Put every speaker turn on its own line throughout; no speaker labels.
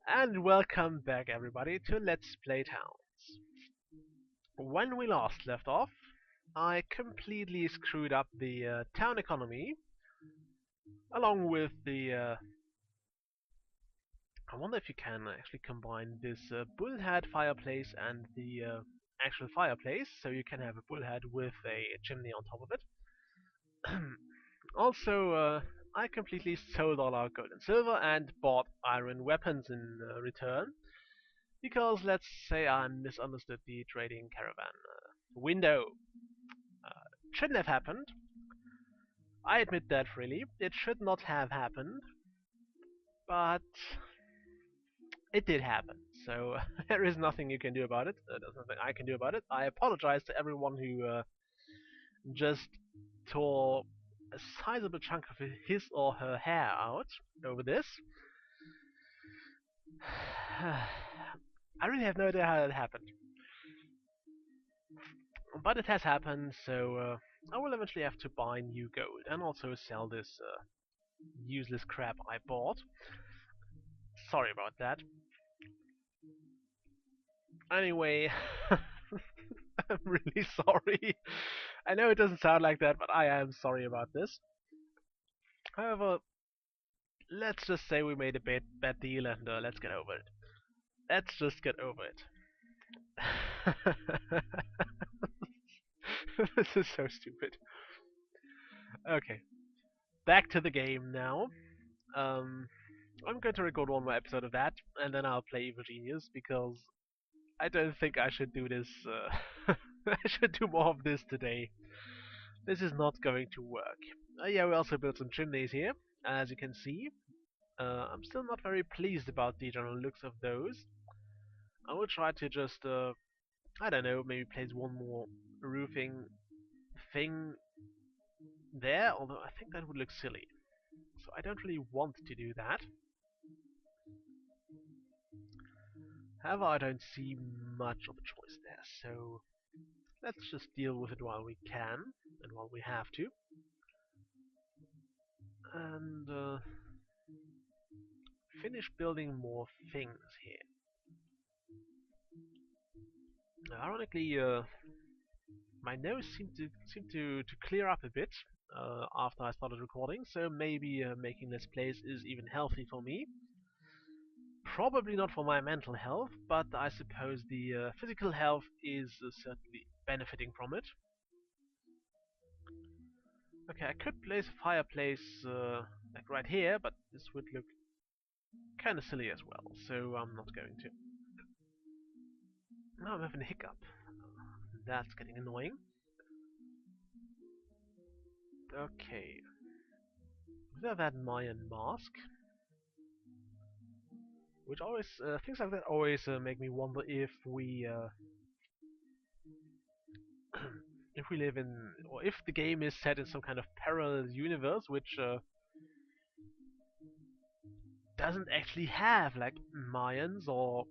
And welcome back everybody to Let's Play Towns. When we last left off, I completely screwed up the town economy, along with the... I wonder if you can actually combine this bullhead fireplace and the actual fireplace, so you can have a bullhead with a chimney on top of it. Also, I completely sold all our gold and silver and bought iron weapons in return. Because let's say I misunderstood the trading caravan window. Shouldn't have happened. I admit that freely. It should not have happened, but it did happen. So there is nothing you can do about it. There's nothing I can do about it. I apologize to everyone who just tore a sizable chunk of his or her hair out over this. I really have no idea how that happened. But it has happened, so I will eventually have to buy new gold and also sell this useless crap I bought. Sorry about that. Anyway, I'm really sorry. I know it doesn't sound like that, but I am sorry about this. However, let's just say we made a bad deal and let's get over it. Let's just get over it. This is so stupid. Okay, back to the game now. Um, I'm going to record one more episode of that, and then I'll play Evil Genius because I don't think I should do this. I should do more of this today. This is not going to work. Yeah, we also built some chimneys here, as you can see. I'm still not very pleased about the general looks of those. I will try to just, I don't know, maybe place one more roofing thing there, although I think that would look silly. So I don't really want to do that. However, I don't see much of a choice there, so let's just deal with it while we can and while we have to. And finish building more things here. Ironically, my nose seemed to clear up a bit after I started recording, so maybe making this place is even healthy for me. Probably not for my mental health, but I suppose the physical health is certainly benefiting from it. Okay, I could place a fireplace like right here, but this would look kind of silly as well, so I'm not going to. Now I'm having a hiccup. That's getting annoying. Okay, we have that Mayan mask, which always things like that always make me wonder if we live in, or if the game is set in some kind of parallel universe which doesn't actually have like Mayans or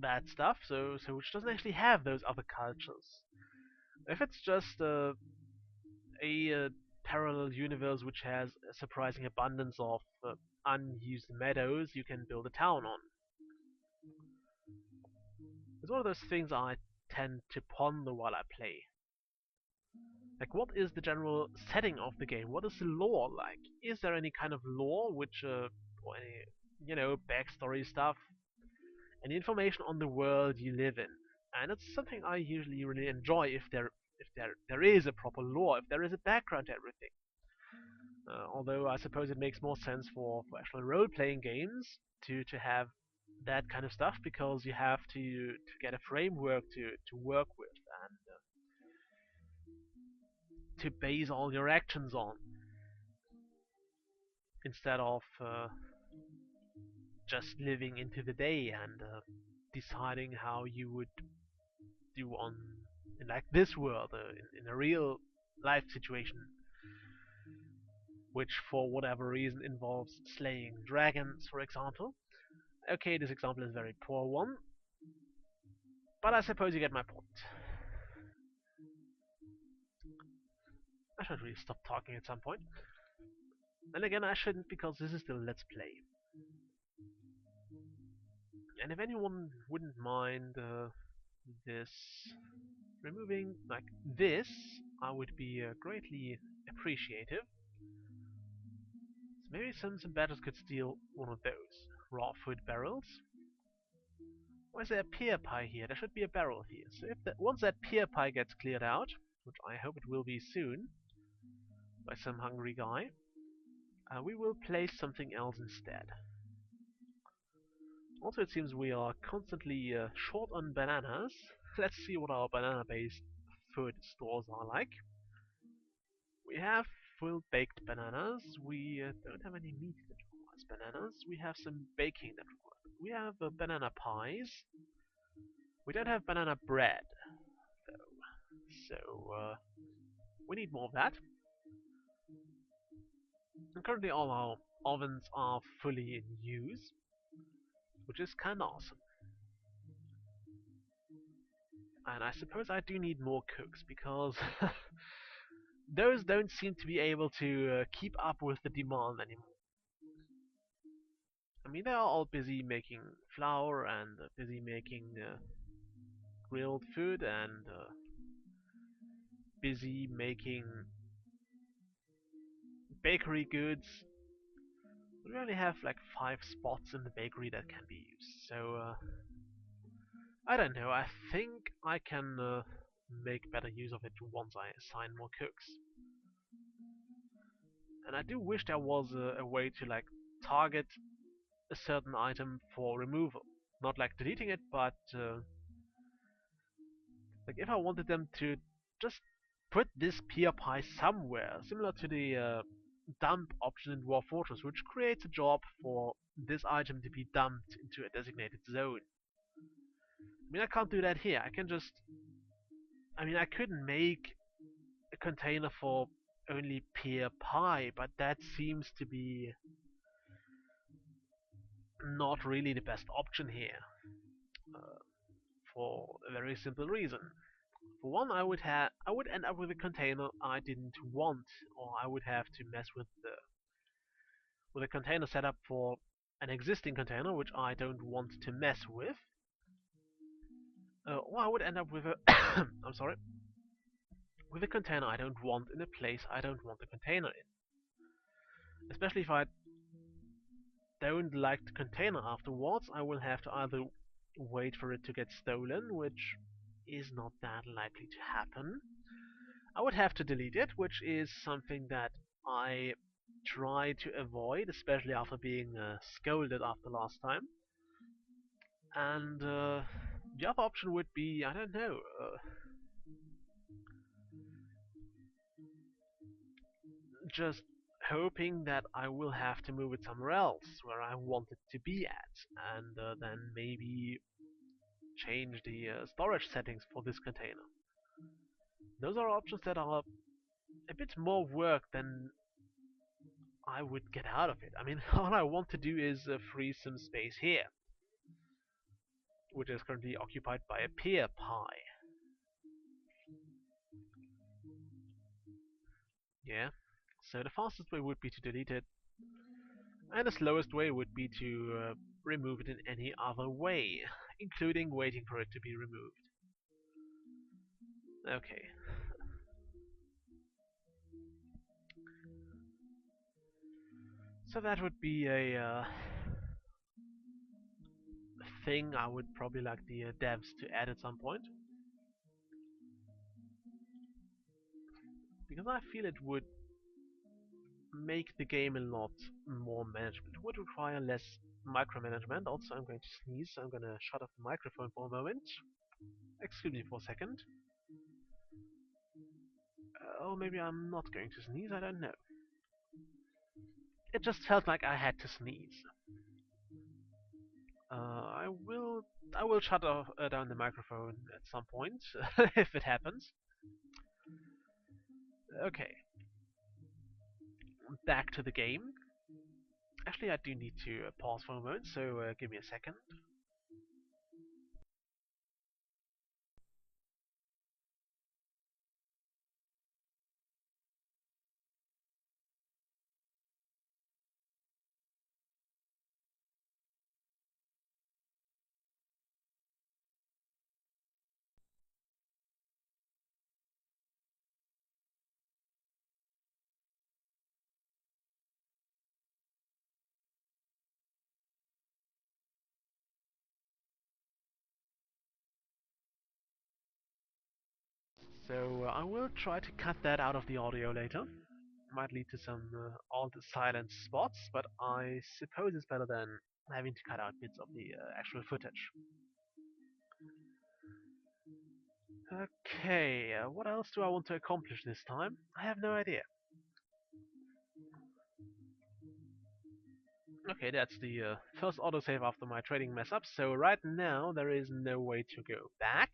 that stuff, so which doesn't actually have those other cultures. If it's just a parallel universe which has a surprising abundance of unused meadows you can build a town on. It's one of those things I tend to ponder while I play. Like, what is the general setting of the game? What is the lore like? Is there any kind of lore which, or any, backstory stuff? Any information on the world you live in? And it's something I usually really enjoy if there is a proper lore, if there is a background to everything. Although I suppose it makes more sense for actual role-playing games to have that kind of stuff because you have to get a framework to work with and to base all your actions on instead of just living into the day and deciding how you would do on in like this world in a real life situation which for whatever reason involves slaying dragons, for example. Okay, this example is a very poor one, but I suppose you get my point. I should really stop talking at some point. And again, I shouldn't because this is still Let's Play. And if anyone wouldn't mind this removing like this, I would be greatly appreciative. So maybe some batters could steal one of those raw food barrels. Why is there a pear pie here? There should be a barrel here. So if once that pear pie gets cleared out, which I hope it will be soon, by some hungry guy, we will place something else instead. Also, it seems we are constantly short on bananas. Let's see what our banana-based food stores are like. We have full baked bananas. We don't have any meat that requires bananas. We have some baking that requires. We have banana pies. We don't have banana bread though, so we need more of that. And currently all our ovens are fully in use, which is kinda awesome. And I suppose I do need more cooks because those don't seem to be able to keep up with the demand anymore. I mean, they are all busy making flour and busy making grilled food and busy making bakery goods. We only have like 5 spots in the bakery that can be used, so I don't know. I think I can make better use of it once I assign more cooks. And I do wish there was a way to like target a certain item for removal, not like deleting it, but like if I wanted them to just put this peer pie somewhere, similar to the dump option in Dwarf Fortress, which creates a job for this item to be dumped into a designated zone. I mean, I can't do that here. I can just... I mean, I could make a container for only pear pie, but that seems to be not really the best option here. For a very simple reason. For one, I would end up with a container I didn't want, or I would have to mess with a container setup for an existing container which I don't want to mess with. Or I would end up with a I'm sorry, with a container I don't want in a place I don't want the container in. Especially if I don't like the container afterwards, I will have to either wait for it to get stolen, which is not that likely to happen. I would have to delete it, which is something that I try to avoid, especially after being scolded after last time. And the other option would be, I don't know, just hoping that I will have to move it somewhere else where I want it to be at, and then maybe change the storage settings for this container. Those are options that are a bit more work than I would get out of it. I mean, all I want to do is free some space here, which is currently occupied by a pear pie. Yeah, so the fastest way would be to delete it, and the slowest way would be to remove it in any other way, including waiting for it to be removed. Okay. So that would be a thing I would probably like the devs to add at some point. Because I feel it would make the game a lot more manageable. It would require less micromanagement. Also, I'm going to sneeze, so I'm going to shut off the microphone for a moment. Excuse me for a second. Or maybe I'm not going to sneeze, I don't know. It just felt like I had to sneeze. I will shut off, down the microphone at some point if it happens. Okay, back to the game. Actually, I do need to pause for a moment, so give me a second. So I will try to cut that out of the audio later. Might lead to some odd silent spots, but I suppose it's better than having to cut out bits of the actual footage. Okay, what else do I want to accomplish this time? I have no idea. Okay, that's the first autosave after my trading mess up, so right now there is no way to go back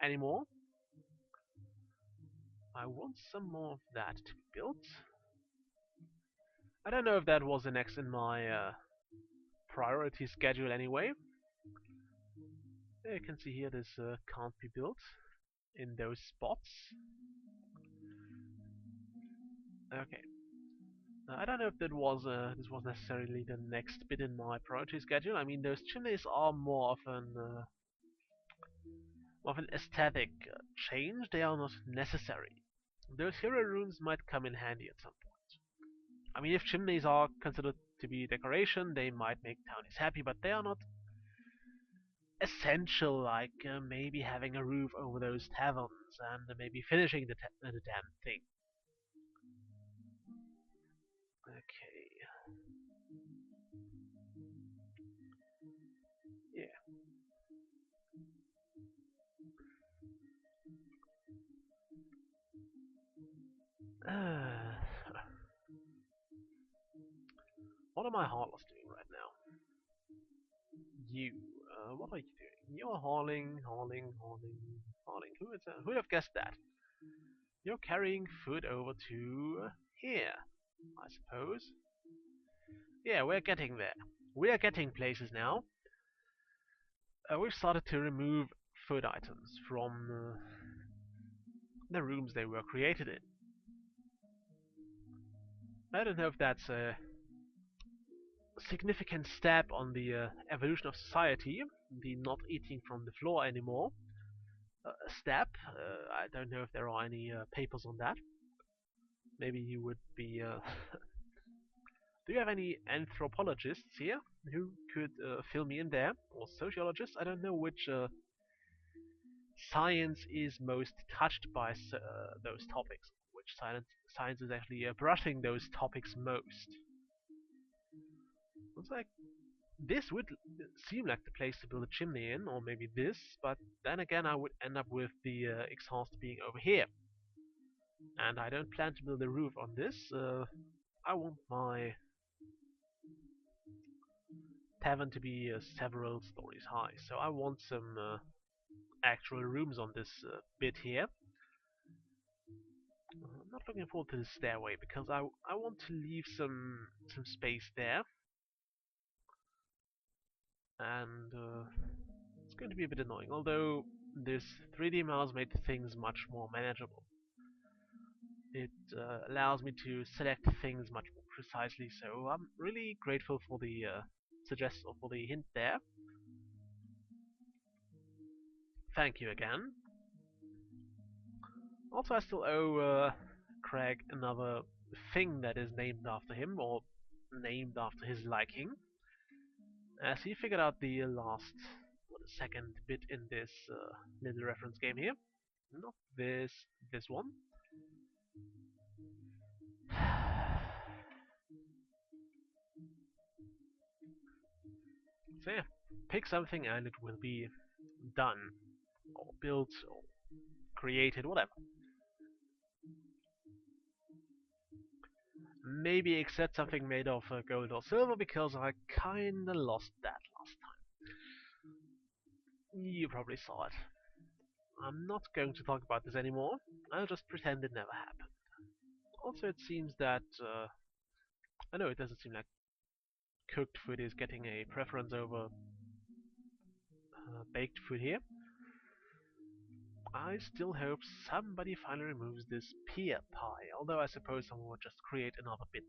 anymore. I want some more of that to be built. I don't know if that was the next in my priority schedule anyway. You can see here this can't be built in those spots. Okay. I don't know if that was this was necessarily the next bit in my priority schedule. I mean, those chimneys are more of an aesthetic change. They are not necessary. Those hero rooms might come in handy at some point. I mean, if chimneys are considered to be decoration, they might make townies happy, but they are not essential, like maybe having a roof over those taverns and maybe finishing the damn thing. Okay, yeah. What am I heartless doing right now? You, what are you doing? You're hauling, hauling, hauling, hauling. Who is that? Who'd have guessed that? You're carrying food over to here, I suppose. Yeah, we're getting there. We are getting places now. We've started to remove food items from the rooms they were created in. I don't know if that's a significant step on the evolution of society, the not eating from the floor anymore step. I don't know if there are any papers on that. Maybe you would be. Do you have any anthropologists here who could fill me in there, or sociologists? I don't know which science is most touched by those topics. Which science is actually brushing those topics most? Looks like this would seem like the place to build a chimney in, or maybe this, but then again I would end up with the exhaust being over here. And I don't plan to build a roof on this. I want my tavern to be several stories high, so I want some actual rooms on this bit here. I'm not looking forward to the stairway because I want to leave some space there, and it's going to be a bit annoying. Although this 3D mouse made things much more manageable. It allows me to select things much more precisely. So I'm really grateful for the suggestion, for the hint there. Thank you again. Also, I still owe Craig another thing that is named after him, or named after his liking, as he figured out the last, second bit in this little reference game here. Not this one. So yeah, pick something and it will be done, or built, or created, whatever. Maybe except something made of gold or silver, because I kinda lost that last time. You probably saw it. I'm not going to talk about this anymore. I'll just pretend it never happened. Also, it seems that I know it doesn't seem like cooked food is getting a preference over baked food here. I still hope somebody finally removes this pear pie, although I suppose someone will just create another bit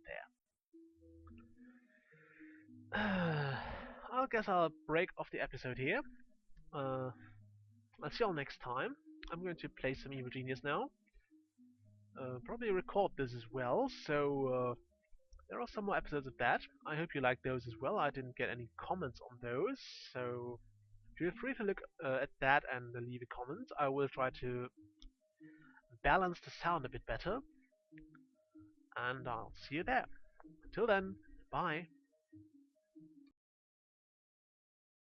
there. I guess I'll break off the episode here. Uh, I'll see y'all next time. I'm going to play some Evil Genius now. Probably record this as well, so there are some more episodes of that. I hope you like those as well. I didn't get any comments on those, so feel free to look at that and leave a comment. I will try to balance the sound a bit better. And I'll see you there. Until then, bye.